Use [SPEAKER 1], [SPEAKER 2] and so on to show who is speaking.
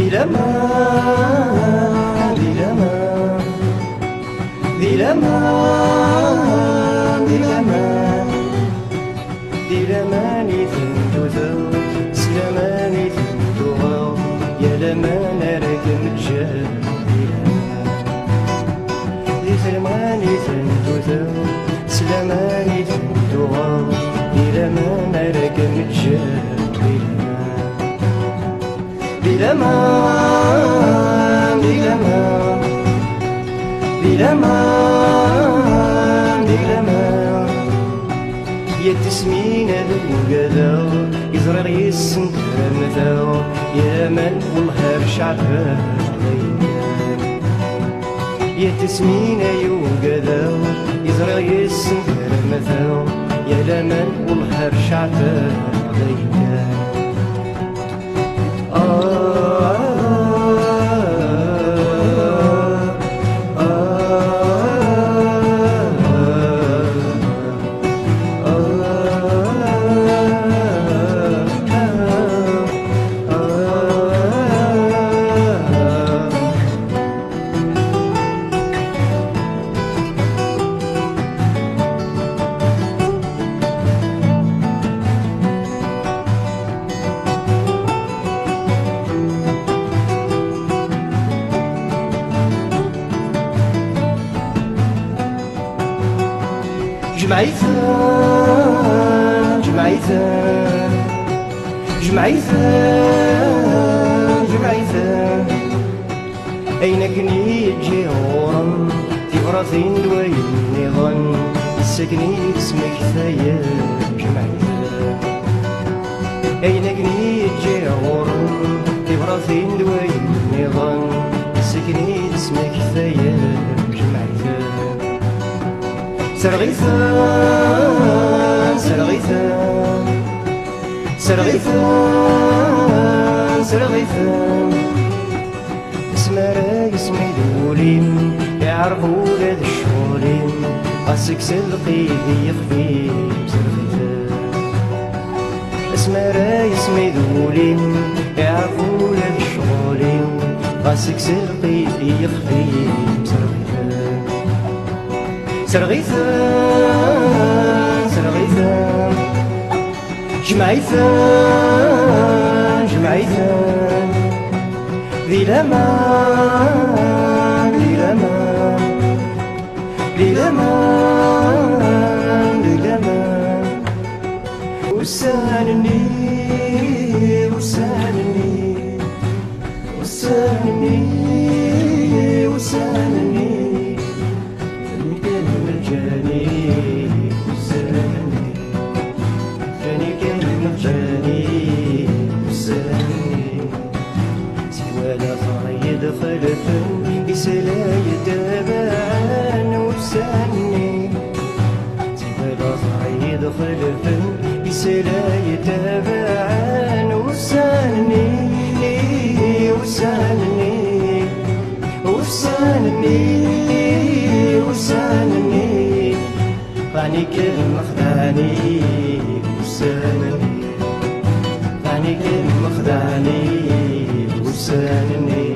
[SPEAKER 1] لمان ذي لمان ذي لمان ذي لمان ذي لمان ثنتوثو سلمان ثنتوغو يا لمان راك متجاب ذي سلمان ثنتوثو سلمان ثنتوغو ذي لمان راك متجاب بلمان بلمان بلمان بلمان يا تسمين الوقذا يزرر يسن كرمثا يا من والهر شعبها يا تسمين الوقذا يزرر يسن كرمثا يا لمن والهر شعبها جمعيثان جمعيثان جمعيثان جمعيثان أين كني جيورا في فراسين دوين نظن السكني اسمك ثايا جمعيثان أين كني جيورا في فراسين دوين نظن السكني اسمك ثايا جمعيثان سرغيثان سرغيثان سرغيثان سرغيثان اسمارا اسمي دولين يعرفوا لاد الشغلين قاسك سلقي يخفي سرغيثان اسمارا اسمي دولين يعرفوا لاد الشغلين قاسك سلقي يخفي سرغيثان سرغيثان سرغيثان جمعيثان جمعيثان ذي لمان ذي لمان ذي لمان ذي لمان وسانني وسانني وسانني وسانني بسلا يتابعان وساني تبلا صعيد خلفن بسلا يتابعان وساني وساني وساني وساني غني كلمة خدعني وساني غني كلمة خدعني وساني